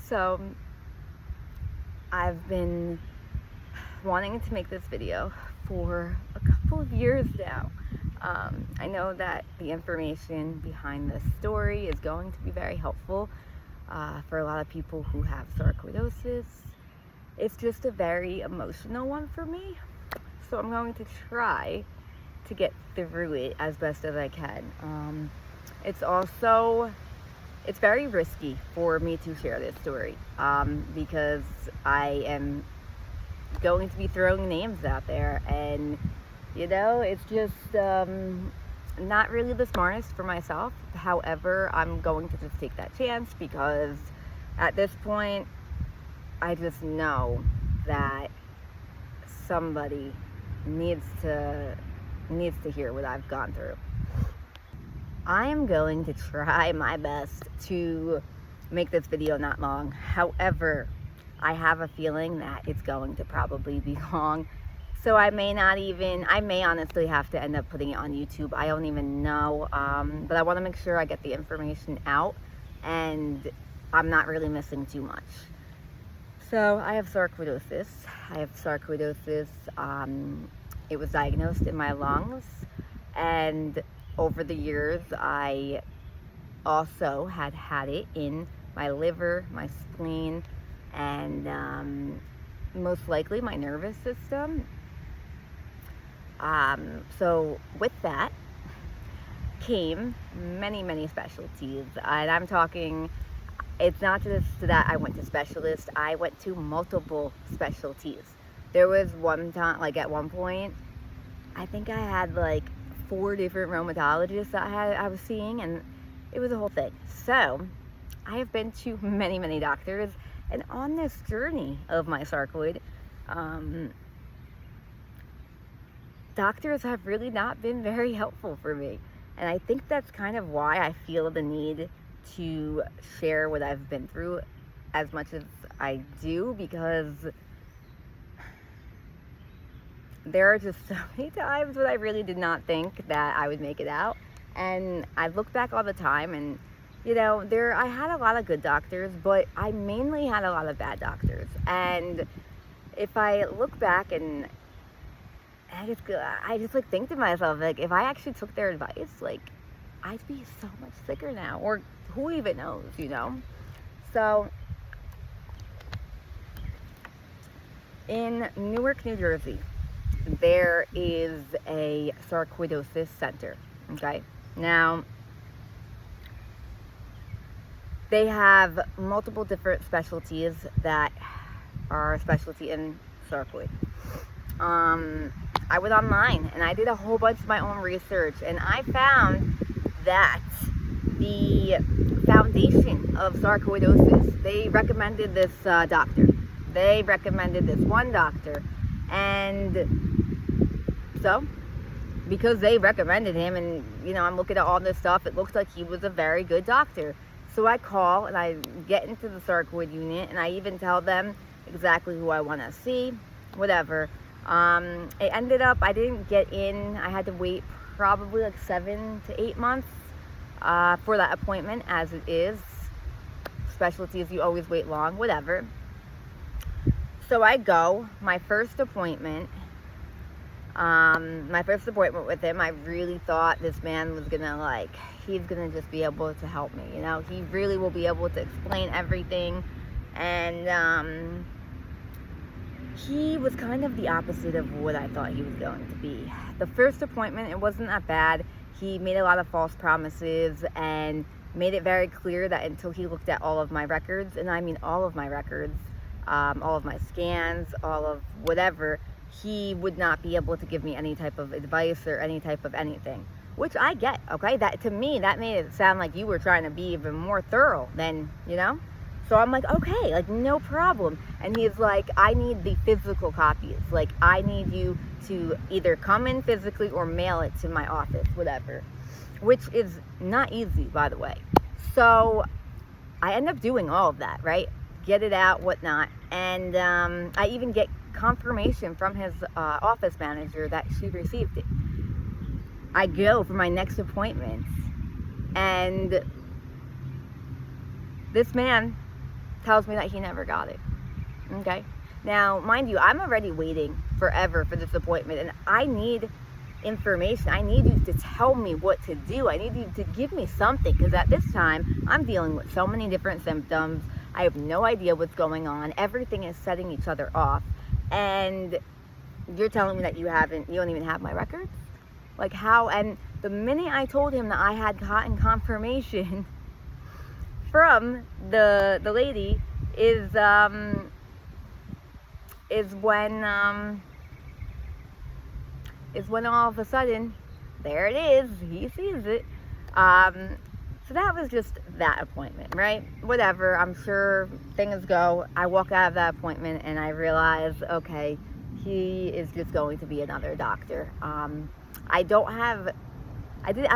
So I've been wanting to make this video for a couple of years now. I know that the information behind this story is going to be very helpful for a lot of people who have sarcoidosis. It's just a very emotional one for me, so I'm going to try to get through it as best as I can. It's very risky for me to share this story because I am going to be throwing names out there, and it's just not really the smartest for myself. However, I'm going to just take that chance because at this point I just know that somebody needs to hear what I've gone through. I am going to try my best to make this video not long. However, I have a feeling that it's going to probably be long. So I may honestly have to end up putting it on YouTube. I don't even know. But I want to make sure I get the information out and I'm not really missing too much. So I have sarcoidosis. It was diagnosed in my lungs, and over the years I also had it in my liver, my spleen, and most likely my nervous system. So with that came many specialties, and I'm talking, it's not just that I went to specialists, I went to multiple specialties. There was one time, at one point, I think I had 4 different rheumatologists that I was seeing, and it was a whole thing. So I have been to many doctors, and on this journey of my sarcoid, doctors have really not been very helpful for me. And I think that's kind of why I feel the need to share what I've been through as much as I do, because there are just so many times when I really did not think that I would make it out. And I look back all the time, and I had a lot of good doctors, but I mainly had a lot of bad doctors. And if I look back, and I just think to myself, if I actually took their advice, I'd be so much sicker now, or who even knows, So in Newark, New Jersey, there is a sarcoidosis center. Okay, now they have multiple different specialties that are a specialty in sarcoid. I went online and I did a whole bunch of my own research, and I found that the foundation of sarcoidosis, they recommended this doctor. They recommended this one doctor, and so because they recommended him, and I'm looking at all this stuff, it looks like he was a very good doctor. So I call and I get into the sarcoid unit, and I even tell them exactly who I want to see, whatever. It ended up, I didn't get in. I had to wait probably 7 to 8 months for that appointment, as it is. Specialties, you always wait long, whatever. So I go, my first appointment with him, I really thought this man was gonna he's gonna just be able to help me, he really will be able to explain everything. And he was kind of the opposite of what I thought he was going to be. The first appointment, it wasn't that bad. He made a lot of false promises and made it very clear that until he looked at all of my records, and I mean all of my records, all of my scans, all of whatever, he would not be able to give me any type of advice or any type of anything, which I get, okay? That, to me, that made it sound like you were trying to be even more thorough than, So I'm like, okay, no problem. And he's like, I need the physical copies. I need you to either come in physically or mail it to my office, whatever. Which is not easy, by the way. So I end up doing all of that, right? Get it out, whatnot. And I even get confirmation from his office manager that she received it. I go for my next appointment, and this man tells me that he never got it. Okay? Now, mind you, I'm already waiting forever for this appointment, and I need information. I need you to tell me what to do. I need you to give me something, because at this time, I'm dealing with so many different symptoms. I have no idea what's going on. Everything is setting each other off. And you're telling me that you don't even have my records? Like, how? And the minute I told him that I had gotten confirmation from the lady is when all of a sudden, there it is, he sees it. So that was just that appointment, right? Whatever, I'm sure things go. I walk out of that appointment and I realize, okay, he is just going to be another doctor. I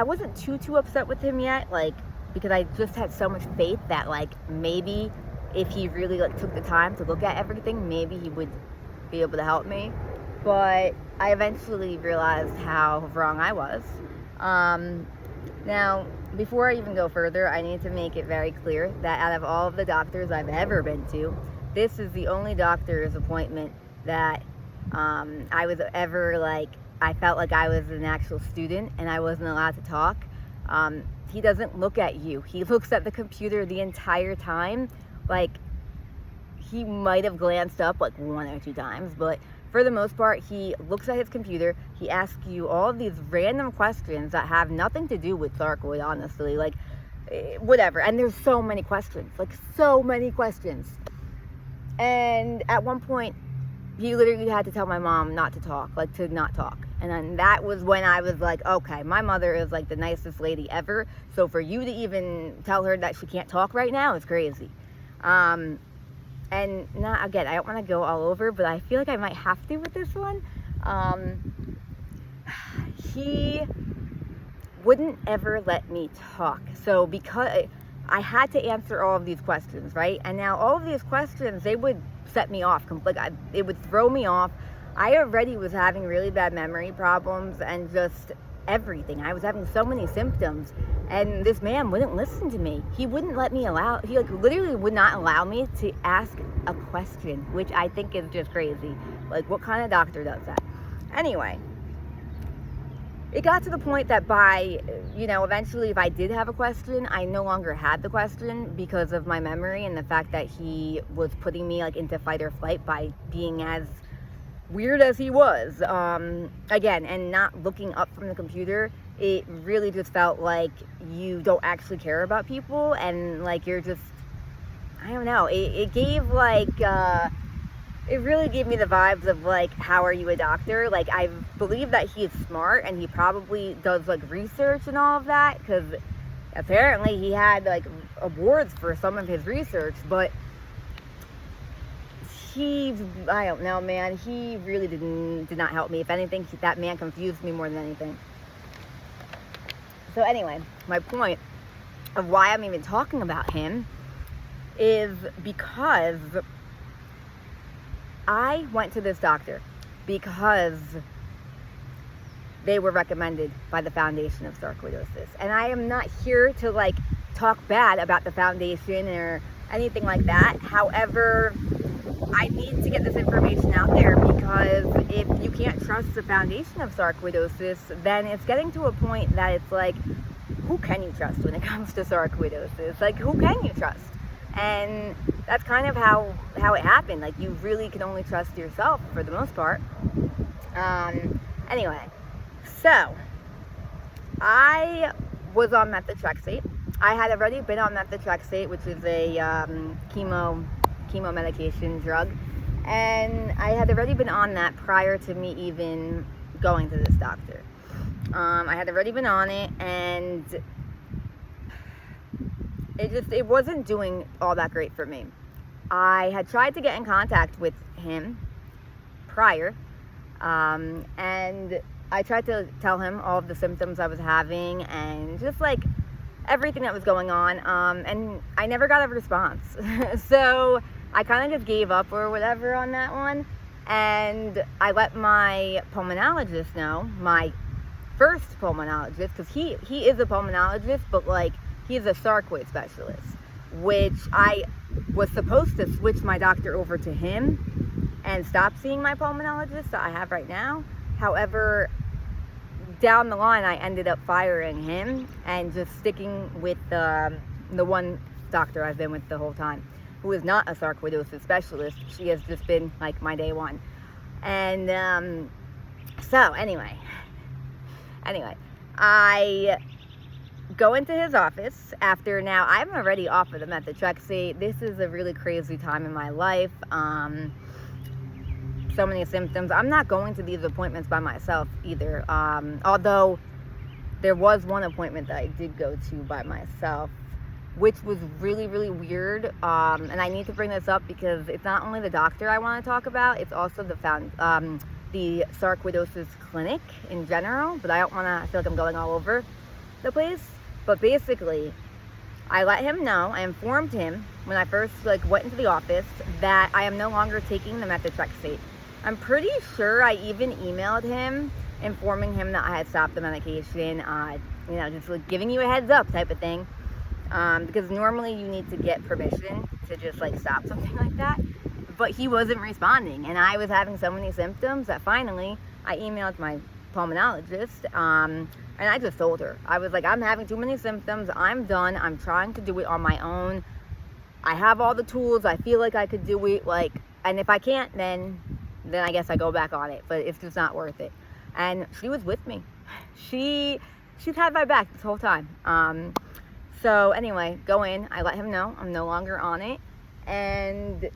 wasn't too upset with him yet, like, because I just had so much faith that, like, maybe if he really, like, took the time to look at everything, maybe he would be able to help me. But I eventually realized how wrong I was. Now, before I even go further, I need to make it very clear that out of all of the doctors I've ever been to, this is the only doctor's appointment that I was ever, like, I felt like I was an actual student and I wasn't allowed to talk. He doesn't look at you. He looks at the computer the entire time. Like, he might have glanced up like 1 or 2 times, but for the most part, he looks at his computer. He asks you all of these random questions that have nothing to do with sarcoid, honestly. Like, whatever. And there's so many questions. Like, so many questions. And at one point, he literally had to tell my mom not to talk, like, to not talk. And then that was when I was like, okay, my mother is, like, the nicest lady ever. So for you to even tell her that she can't talk right now is crazy. And not, again, I don't want to go all over, but I feel like I might have to with this one. He wouldn't ever let me talk. So because I had to answer all of these questions, right? And now all of these questions, they would set me off. It would throw me off. I already was having really bad memory problems and just everything. I was having so many symptoms, and this man wouldn't listen to me. He wouldn't let me he like literally would not allow me to ask a question, which I think is just crazy. Like, what kind of doctor does that? Anyway, it got to the point that eventually if I did have a question, I no longer had the question because of my memory and the fact that he was putting me, like, into fight or flight by being as weird as he was, again, and not looking up from the computer. It really just felt like you don't actually care about people, and, like, you're just, I don't know, it gave, like, it really gave me the vibes of, like, how are you a doctor? Like, I believe that he is smart, and he probably does, like, research and all of that, because apparently he had, like, awards for some of his research, but I don't know, man, he really did not help me. If anything, that man confused me more than anything. So anyway, my point of why I'm even talking about him is because I went to this doctor because they were recommended by the Foundation of Sarcoidosis. And I am not here to, like, talk bad about the foundation or anything like that. However, I need to get this information out there, because if you can't trust the Foundation of Sarcoidosis, then it's getting to a point that it's like, who can you trust when it comes to sarcoidosis? Like, who can you trust? And that's kind of how it happened. Like, you really can only trust yourself for the most part. Anyway, so I was on methotrexate. I had already been on methotrexate, which is a chemo medication drug, and I had already been on that prior to me even going to this doctor. I had already been on it, and it wasn't doing all that great for me. I had tried to get in contact with him prior, and I tried to tell him all of the symptoms I was having and just, like, everything that was going on, and I never got a response. So I kind of just gave up or whatever on that one, and I let my pulmonologist know, my first pulmonologist, because he is a pulmonologist, but, like, he's a sarcoid specialist, which I was supposed to switch my doctor over to him and stop seeing my pulmonologist that I have right now. However, down the line, I ended up firing him and just sticking with the one doctor I've been with the whole time, who is not a sarcoidosis specialist. She has just been like my day one. And so anyway, I go into his office after, now I'm already off of the methotrexate. This is a really crazy time in my life. So many symptoms. I'm not going to these appointments by myself either. Although there was one appointment that I did go to by myself, which was really, really weird. And I need to bring this up because it's not only the doctor I want to talk about, it's also the sarcoidosis clinic in general. But I don't want to, I feel like I'm going all over the place. But basically, I let him know, I informed him when I first went into the office that I am no longer taking the methotrexate. I'm pretty sure I even emailed him informing him that I had stopped the medication, just giving you a heads up type of thing. Because normally you need to get permission to just stop something like that. But he wasn't responding, and I was having so many symptoms that finally I emailed my pulmonologist, and I just told her. I was like, I'm having too many symptoms, I'm done, I'm trying to do it on my own. I have all the tools, I feel like I could do it, and if I can't, then I guess I go back on it, but it's just not worth it. And she was with me. She's had my back this whole time. So anyway, go in, I let him know I'm no longer on it, and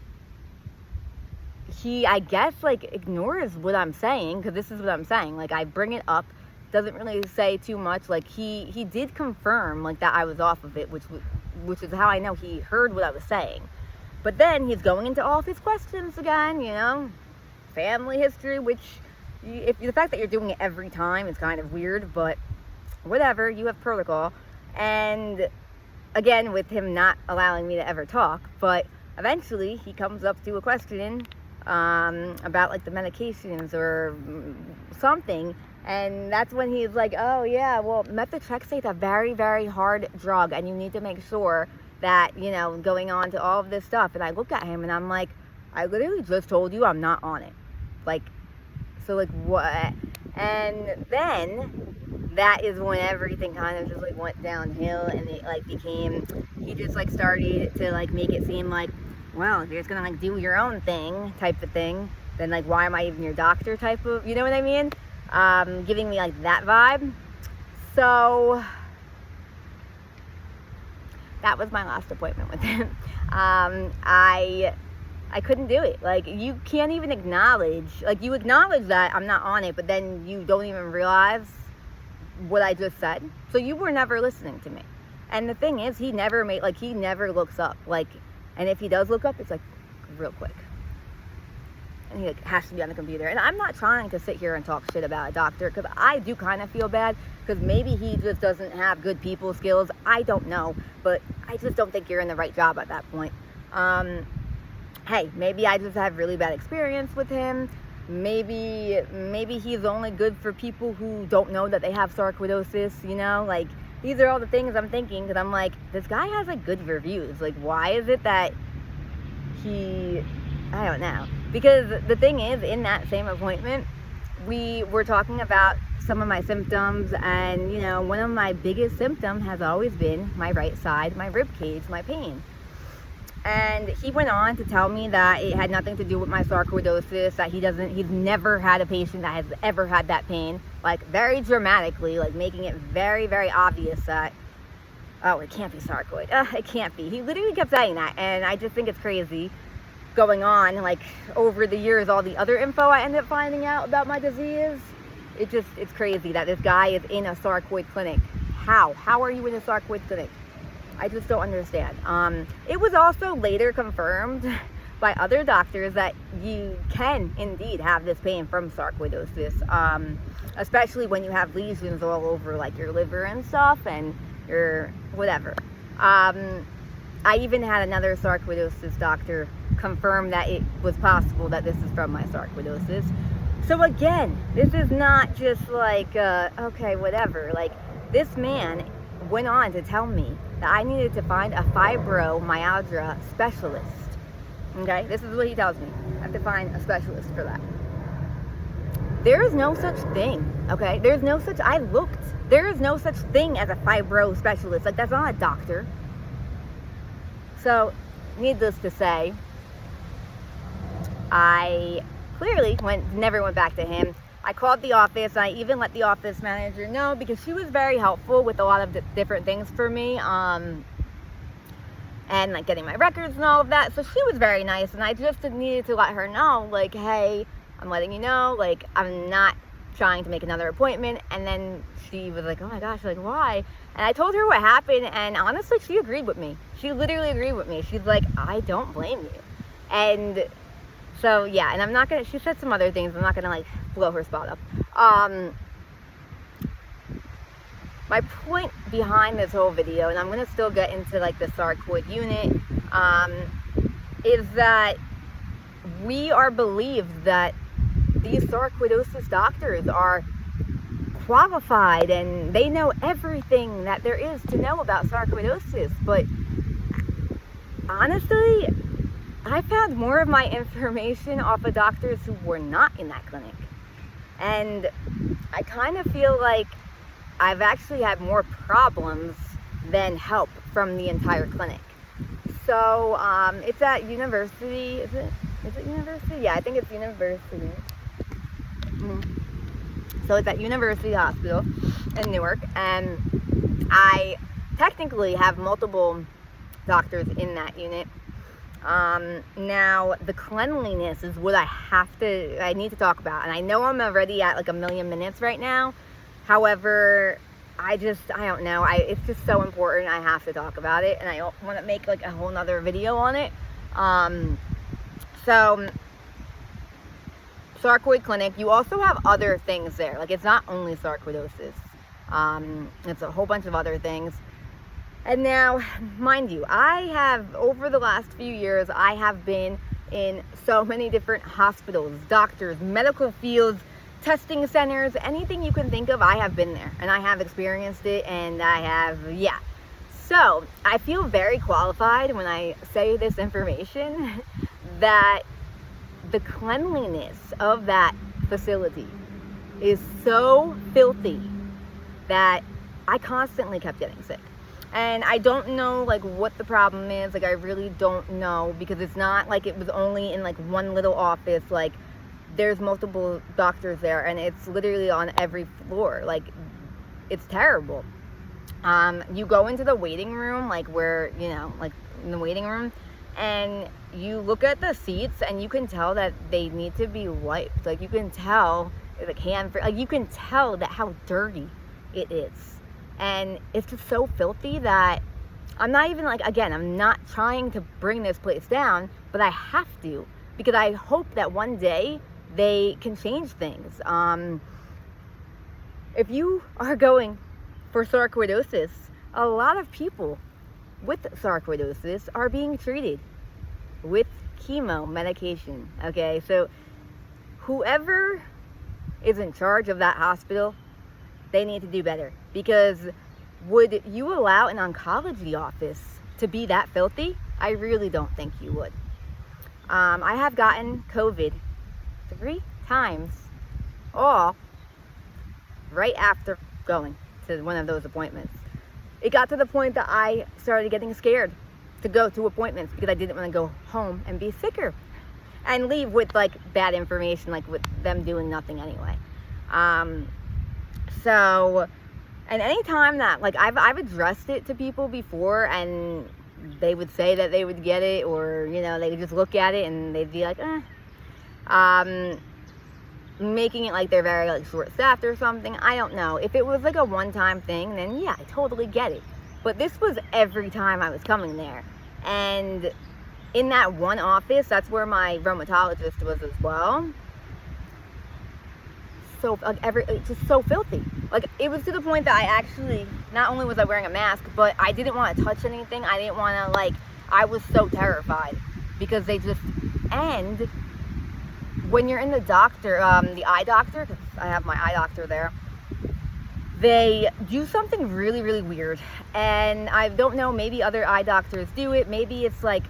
he, I guess, ignores what I'm saying, because this is what I'm saying. I bring it up, doesn't really say too much. He did confirm, that I was off of it, which is how I know he heard what I was saying. But then he's going into all of his questions again, family history, which, if the fact that you're doing it every time is kind of weird, but whatever, you have protocol. And again, with him not allowing me to ever talk, but eventually he comes up to a question about the medications or something, and that's when he's like, oh yeah, well, methotrexate is a very, very hard drug, and you need to make sure that, going on to all of this stuff. And I look at him and I'm like, I literally just told you I'm not on it. So what? And then that is when everything kind of just went downhill, and it became, he just started to make it seem like, well, if you're just gonna do your own thing type of thing, then why am I even your doctor type of, you know what I mean? Giving me that vibe. So that was my last appointment with him. I couldn't do it. You can't even acknowledge, you acknowledge that I'm not on it, but then you don't even realize what I just said. So you were never listening to me. And the thing is, he never looks up. And if he does look up, it's real quick. And he has to be on the computer. And I'm not trying to sit here and talk shit about a doctor, because I do kind of feel bad, because maybe he just doesn't have good people skills. I don't know, but I just don't think you're in the right job at that point. Hey, maybe I just have really bad experience with him. Maybe he's only good for people who don't know that they have sarcoidosis, these are all the things I'm thinking, because I'm like, this guy has good reviews. Why is it that I don't know. Because the thing is, in that same appointment, we were talking about some of my symptoms, and one of my biggest symptoms has always been my right side, my rib cage, my pain. And he went on to tell me that it had nothing to do with my sarcoidosis, that he's never had a patient that has ever had that pain, very dramatically, making it very, very obvious that, oh, it can't be sarcoid. It can't be. He literally kept saying that, and I just think it's crazy going on, over the years, all the other info I ended up finding out about my disease, it's crazy that this guy is in a sarcoid clinic. How are you in a sarcoid clinic? I just don't understand. It was also later confirmed by other doctors that you can indeed have this pain from sarcoidosis, especially when you have lesions all over your liver and stuff, and your whatever. I even had another sarcoidosis doctor confirm that it was possible that this is from my sarcoidosis. So again, this is not just okay, whatever. This man went on to tell me that I needed to find a fibromyalgia specialist. Okay, this is what he tells me. I have to find a specialist for that. There is no such thing, okay? There's no such, I looked. There is no such thing as a fibro specialist. Like, that's not a doctor. So, needless to say, I clearly never went back to him. I called the office. I even let the office manager know, because she was very helpful with a lot of different things for me. And like getting my records and all of that. So she was very nice, and I just needed to let her know, like, hey, I'm letting you know, like, I'm not trying to make another appointment. And then she was like, oh my gosh, like, why? And I told her what happened, and honestly, she agreed with me. She literally agreed with me. She's like, I don't blame you. And so, yeah, and I'm not gonna, she said some other things, I'm not gonna, like, blow her spot up. My point behind this whole video, and I'm gonna still get into, like, the sarcoid unit, is that we are believed that these sarcoidosis doctors are qualified and they know everything that there is to know about sarcoidosis. But honestly, I found more of my information off of doctors who were not in that clinic. And I kind of feel like I've actually had more problems than help from the entire clinic. So it's at University, is it University? Yeah, I think it's University. So it's at University Hospital in Newark, and I technically have multiple doctors in that unit. Now the cleanliness is what I need to talk about, and I know I'm already at like 1,000,000 minutes right now. However, I don't know, it's just so important, I have to talk about it, and I want to make like a whole nother video on it. So sarcoid clinic, you also have other things there. Like, it's not only sarcoidosis. It's a whole bunch of other things. And now, mind you, I have, over the last few years, I have been in so many different hospitals, doctors, medical fields, testing centers, anything you can think of, I have been there. And I have experienced it, and I have, yeah. So, I feel very qualified when I say this information that the cleanliness of that facility is so filthy that I constantly kept getting sick. And I don't know, like, what the problem is. Like, I really don't know, because it's not like it was only in like one little office. Like, there's multiple doctors there, and it's literally on every floor. Like, it's terrible. You go into the waiting room, like, where, you know, like in the waiting room, and you look at the seats, and you can tell that they need to be wiped. Like, you can tell, like, you can tell that how dirty it is. And it's just so filthy that I'm not even, like, again, I'm not trying to bring this place down, but I have to, because I hope that one day they can change things. If you are going for sarcoidosis, a lot of people with sarcoidosis are being treated with chemo medication. Okay, so whoever is in charge of that hospital, they need to do better, because would you allow an oncology office to be that filthy? I really don't think you would. I have gotten COVID 3 times, all right after going to one of those appointments. It got to the point that I started getting scared to go to appointments, because I didn't want to go home and be sicker and leave with like bad information, like with them doing nothing anyway. So, and anytime that, like, I've addressed it to people before, and they would say that they would get it, or, you know, they would just look at it and they'd be like, making it like they're very, like, short-staffed or something. I don't know. If it was like a one-time thing, then yeah, I totally get it. But this was every time I was coming there. And in that one office, that's where my rheumatologist was as well. So, like, it's just so filthy. Like, it was to the point that I actually, not only was I wearing a mask, but I didn't want to touch anything. I didn't want to, like, I was so terrified, because they just, and when you're in the doctor, the eye doctor, because I have my eye doctor there, they do something really, really weird. And I don't know, maybe other eye doctors do it. Maybe it's like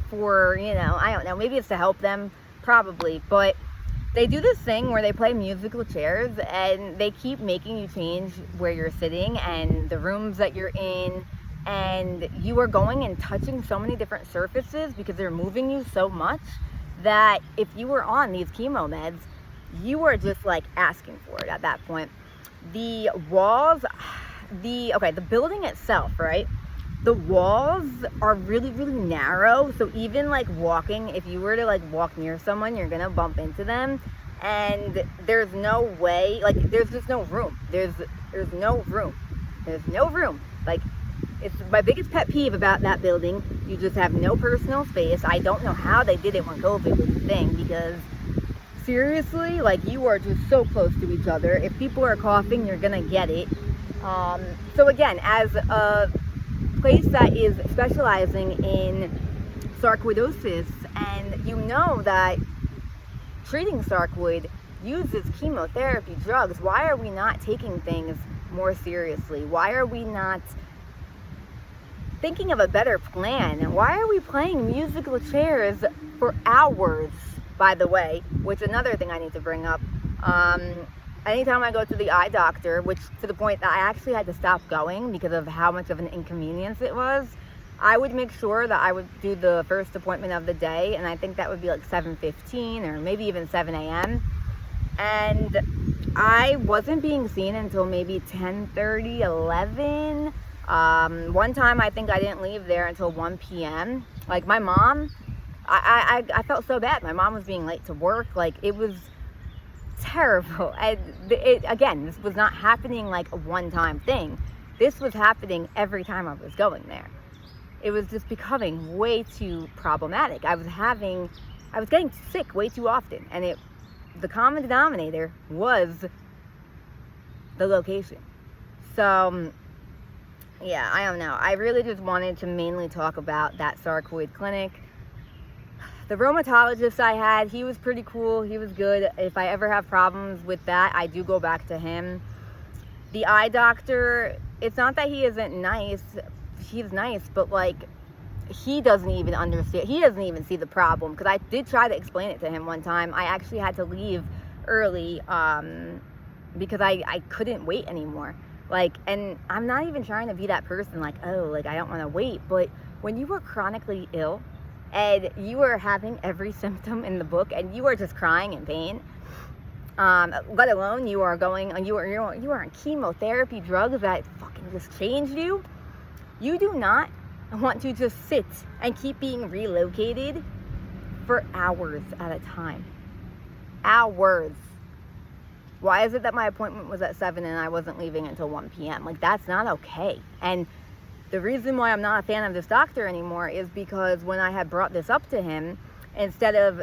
for, I don't know, maybe it's to help them, probably. But they do this thing where they play musical chairs and they keep making you change where you're sitting and the rooms that you're in. And you are going and touching so many different surfaces because they're moving you so much that if you were on these chemo meds, you are just like asking for it at that point. The walls, the building itself, right? The walls are really, really narrow. So even like walking, if you were to like walk near someone, you're going to bump into them. And there's no way, like there's just no room. There's no room. There's no room. Like, it's my biggest pet peeve about that building. You just have no personal space. I don't know how they did it when COVID was a thing, because seriously, like, you are just so close to each other. If people are coughing, you're gonna get it. So again, as a place that is specializing in sarcoidosis, and you know that treating sarcoid uses chemotherapy drugs, why are we not taking things more seriously? Why are we not thinking of a better plan? Why are we playing musical chairs for hours, by the way, which another thing I need to bring up. Anytime I go to the eye doctor, which to the point that I actually had to stop going because of how much of an inconvenience it was, I would make sure that I would do the first appointment of the day, and I think that would be like 7:15 or maybe even 7 a.m. And I wasn't being seen until maybe 10:30, 11. One time I think I didn't leave there until 1 p.m. Like, my mom, I felt so bad. My mom was being late to work. Like, it was terrible. And again, this was not happening like a one-time thing. This was happening every time I was going there. It was just becoming way too problematic. I was getting sick way too often. And the common denominator was the location. So, yeah, I don't know. I really just wanted to mainly talk about that sarcoid clinic. The rheumatologist I had, he was pretty cool. He was good. If I ever have problems with that, I do go back to him. The eye doctor, it's not that he isn't nice. He's nice, but like, he doesn't even understand. He doesn't even see the problem, because I did try to explain it to him one time. I actually had to leave early because I couldn't wait anymore. Like, and I'm not even trying to be that person like, oh, like, I don't want to wait. But when you are chronically ill and you are having every symptom in the book and you are just crying in pain, let alone you are on chemotherapy drugs that fucking just changed you, you do not want to just sit and keep being relocated for hours at a time. Hours. Why is it that my appointment was at 7 and I wasn't leaving until 1 p.m.? Like, that's not okay. And the reason why I'm not a fan of this doctor anymore is because when I had brought this up to him, instead of,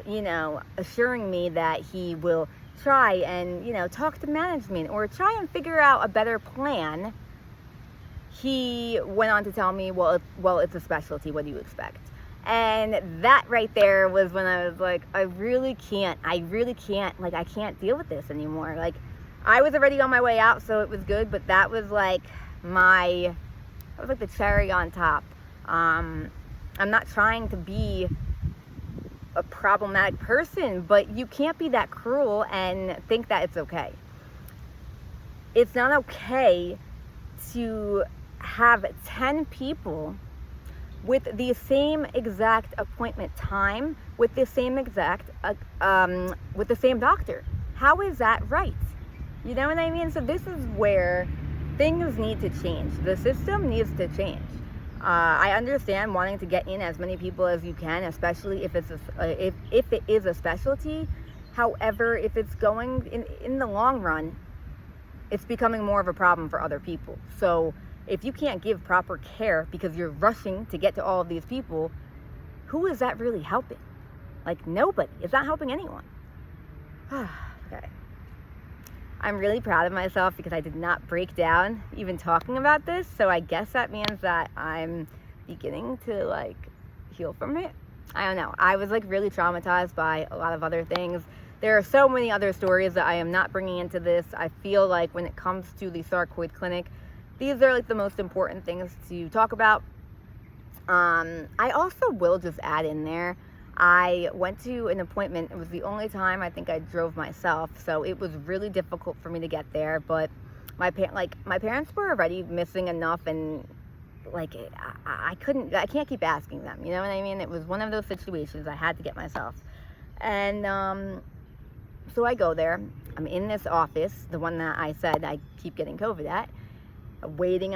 assuring me that he will try and, talk to management or try and figure out a better plan, he went on to tell me, well, it's a specialty. What do you expect? And that right there was when I was like, I really can't, like, I can't deal with this anymore. Like, I was already on my way out, so it was good, but that was like the cherry on top. I'm not trying to be a problematic person, but you can't be that cruel and think that it's okay. It's not okay to have 10 people with the same exact appointment time, with the same exact, with the same doctor. How is that right? You know what I mean? So this is where things need to change. The system needs to change. I understand wanting to get in as many people as you can, especially if it's if it is a specialty. However, if it's going in the long run, it's becoming more of a problem for other people. So if you can't give proper care because you're rushing to get to all of these people, who is that really helping? Like, nobody. It's not helping anyone. Okay. I'm really proud of myself because I did not break down even talking about this. So I guess that means that I'm beginning to, like, heal from it. I don't know. I was, like, really traumatized by a lot of other things. There are so many other stories that I am not bringing into this. I feel like when it comes to the sarcoid clinic, these are like the most important things to talk about. I also will just add in there, I went to an appointment. It was the only time I think I drove myself, so it was really difficult for me to get there. But my parents were already missing enough, and like I can't keep asking them. You know what I mean? It was one of those situations I had to get myself. And so I go there. I'm in this office, the one that I said I keep getting COVID at. I'm waiting,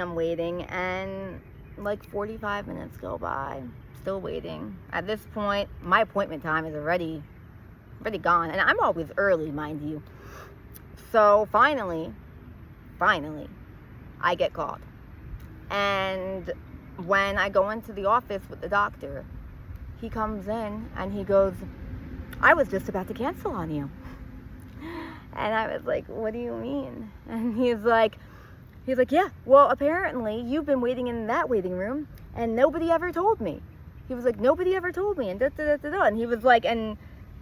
and like 45 minutes go by, still waiting. At this point, my appointment time is already gone, and I'm always early, mind you. So finally, I get called. And when I go into the office with the doctor, he comes in and he goes, "I was just about to cancel on you." And I was like, "What do you mean?" And he's like, "Yeah, well, apparently you've been waiting in that waiting room and nobody ever told me." He was like, "Nobody ever told me," and da da da da da. And he was like, and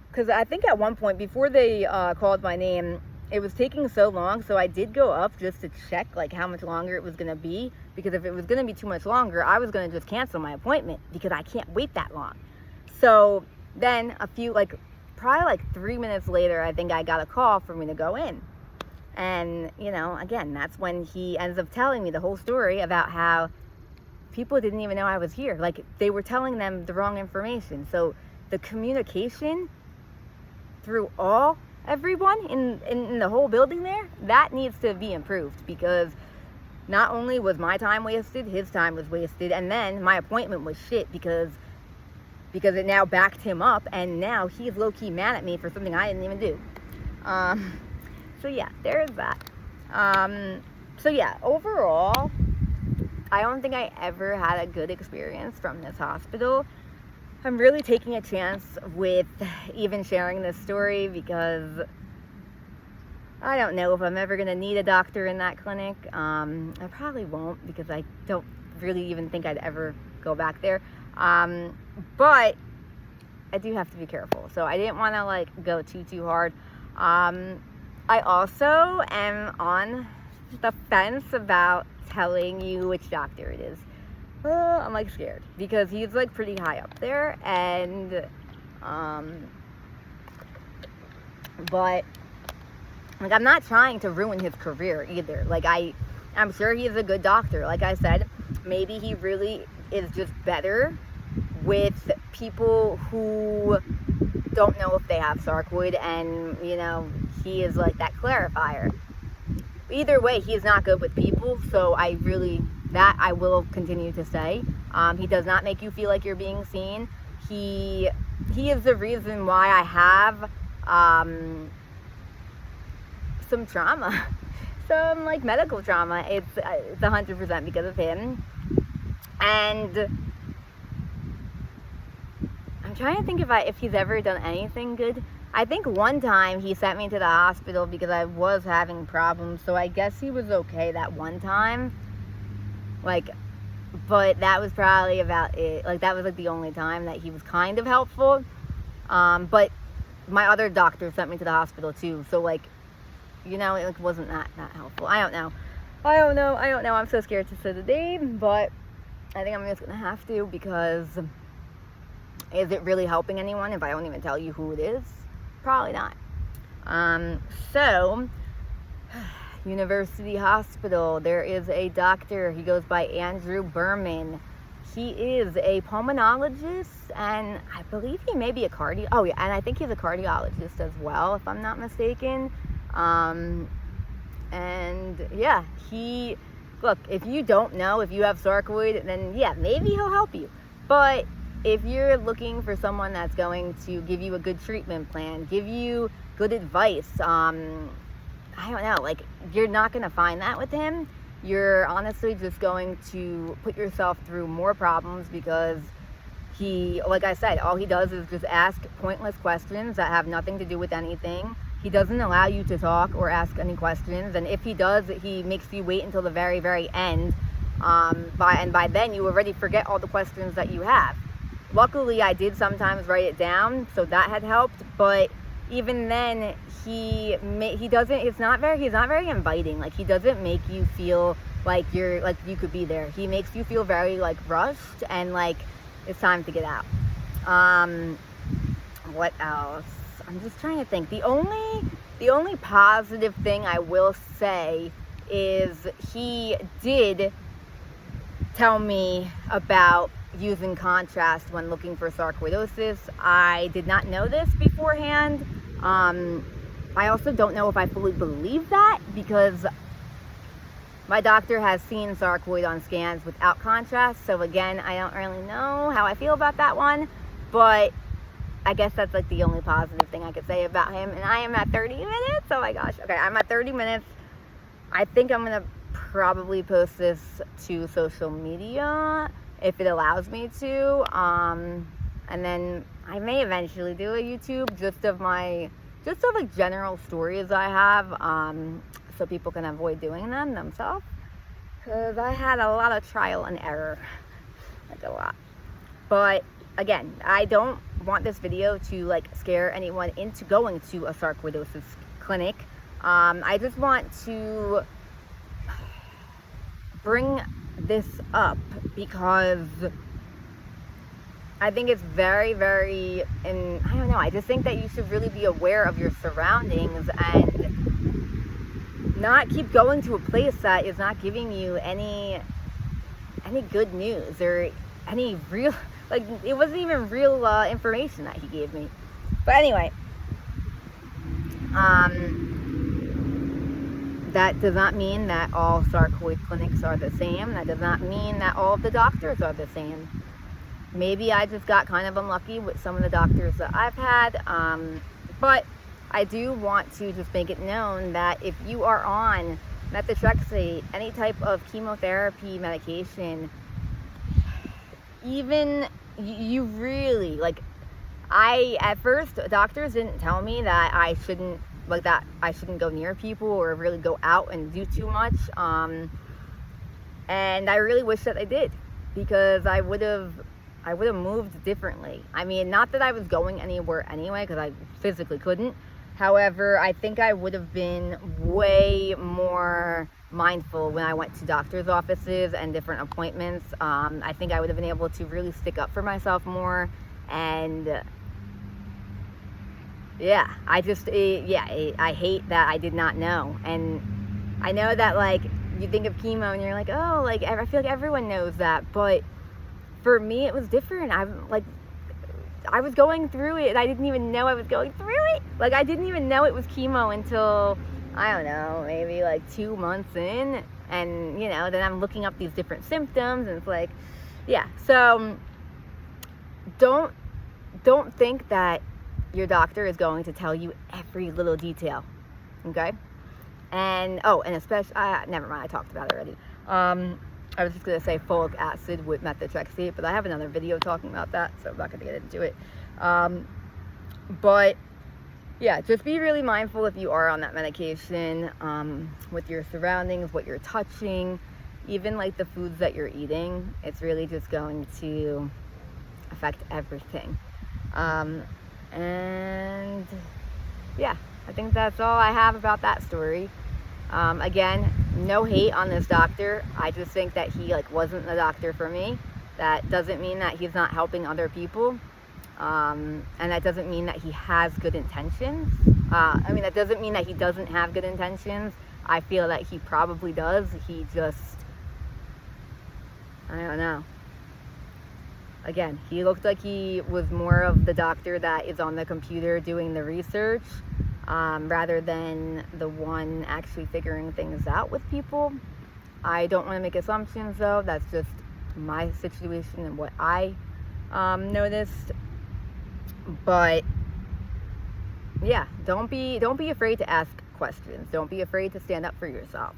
because I think at one point before they called my name, it was taking so long, so I did go up just to check like how much longer it was going to be, because if it was going to be too much longer, I was going to just cancel my appointment because I can't wait that long. So then probably like 3 minutes later, I think I got a call for me to go in. And, you know, again, that's when he ends up telling me the whole story about how people didn't even know I was here. Like, they were telling them the wrong information. So the communication through everyone in the whole building there, that needs to be improved, because not only was my time wasted, his time was wasted, and then my appointment was shit because it now backed him up, and now he's low-key mad at me for something I didn't even do. So yeah, there's that. So yeah, overall, I don't think I ever had a good experience from this hospital. I'm really taking a chance with even sharing this story, because I don't know if I'm ever going to need a doctor in that clinic. I probably won't, because I don't really even think I'd ever go back there. But I do have to be careful. So I didn't want to like go too hard. I also am on the fence about telling you which doctor it is. I'm like scared, because he's like pretty high up there, and but like I'm not trying to ruin his career either. Like I'm sure he's a good doctor. Like I said, maybe he really is just better with people who don't know if they have sarcoid, and you know, he is like that clarifier. Either way, he's not good with people, so I will continue to say. He does not make you feel like you're being seen. He is the reason why I have some trauma, some like medical trauma. It's 100% because of him. And I'm trying to think if he's ever done anything good. I think one time he sent me to the hospital because I was having problems, so I guess he was okay that one time. Like, but that was probably about it. Like, that was like the only time that he was kind of helpful. But my other doctor sent me to the hospital too, so like, you know, it like wasn't that helpful. I don't know. I'm so scared to say the name, but I think I'm just gonna have to, because is it really helping anyone if I don't even tell you who it is? Probably not. So University Hospital, there is a doctor. He goes by Andrew Berman. He is a pulmonologist, and I believe he may be a and I think he's a cardiologist as well, if I'm not mistaken. And yeah, look, if you don't know if you have sarcoid, then yeah, maybe he'll help you. But if you're looking for someone that's going to give you a good treatment plan, give you good advice, I don't know, like, you're not going to find that with him. You're honestly just going to put yourself through more problems, because he, like I said, all he does is just ask pointless questions that have nothing to do with anything. He doesn't allow you to talk or ask any questions, and if he does, he makes you wait until the very, very end. By then, you already forget all the questions that you have. Luckily, I did sometimes write it down, so that had helped, but even then, he's not very inviting. Like, he doesn't make you feel like you could be there. He makes you feel very like rushed and like it's time to get out. What else? I'm just trying to think. The only positive thing I will say is he did tell me about using contrast when looking for sarcoidosis. I did not know this beforehand. I also don't know if I fully believe that, because my doctor has seen sarcoid on scans without contrast. So again, I don't really know how I feel about that one, but I guess that's like the only positive thing I could say about him. And I am at 30 minutes. Oh my gosh. Okay, I'm at 30 minutes. I think I'm gonna probably post this to social media if it allows me to. And then I may eventually do a YouTube just of like general stories I have, so people can avoid doing them themselves. Because I had a lot of trial and error, like a lot. But again, I don't want this video to like scare anyone into going to a sarcoidosis clinic. I just want to bring this up because I think it's very, very, and I don't know, I just think that you should really be aware of your surroundings and not keep going to a place that is not giving you any good news or any real, like, it wasn't even real information that he gave me. But anyway, that does not mean that all sarcoid clinics are the same. That does not mean that all of the doctors are the same. Maybe I just got kind of unlucky with some of the doctors that I've had, but I do want to just make it known that if you are on methotrexate, any type of chemotherapy medication, even you really, like, at first doctors didn't tell me that I shouldn't go near people or really go out and do too much, and I really wish that I did, because I would have moved differently. I mean, not that I was going anywhere anyway, because I physically couldn't. However, I think I would have been way more mindful when I went to doctor's offices and different appointments. I think I would have been able to really stick up for myself more. And yeah, I hate that I did not know. And I know that, like, you think of chemo and you're like, oh, like, I feel like everyone knows that, but for me, it was different. I was going through it, and I didn't even know I was going through it. Like, I didn't even know it was chemo until, I don't know, maybe like 2 months in. And, you know, then I'm looking up these different symptoms, and it's like, yeah. So don't think that your doctor is going to tell you every little detail, okay? And, oh, and especially, never mind, I talked about it already. I was just going to say folic acid with methotrexate, but I have another video talking about that, so I'm not going to get into it. But yeah, just be really mindful if you are on that medication, with your surroundings, what you're touching, even like the foods that you're eating. It's really just going to affect everything. And yeah, I think that's all I have about that story. Again, no hate on this doctor. I just think that he wasn't the doctor for me. That doesn't mean that he's not helping other people. And that doesn't mean that he has good intentions. That doesn't mean that he doesn't have good intentions. I feel that he probably does. He just, I don't know. Again, he looked like he was more of the doctor that is on the computer doing the research, rather than the one actually figuring things out with people. I don't want to make assumptions, though. That's just my situation and what I noticed. But yeah, don't be afraid to ask questions. Don't be afraid to stand up for yourself.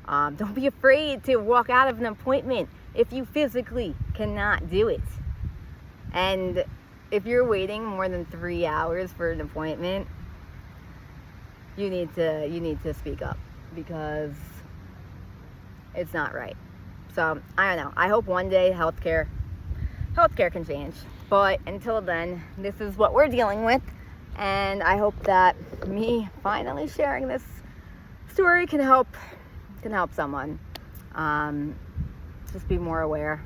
Don't be afraid to walk out of an appointment if you physically cannot do it. And if you're waiting more than 3 hours for an appointment, you need to speak up, because it's not right. So I don't know. I hope one day healthcare can change. But until then, this is what we're dealing with. And I hope that me finally sharing this story can help someone. Just be more aware.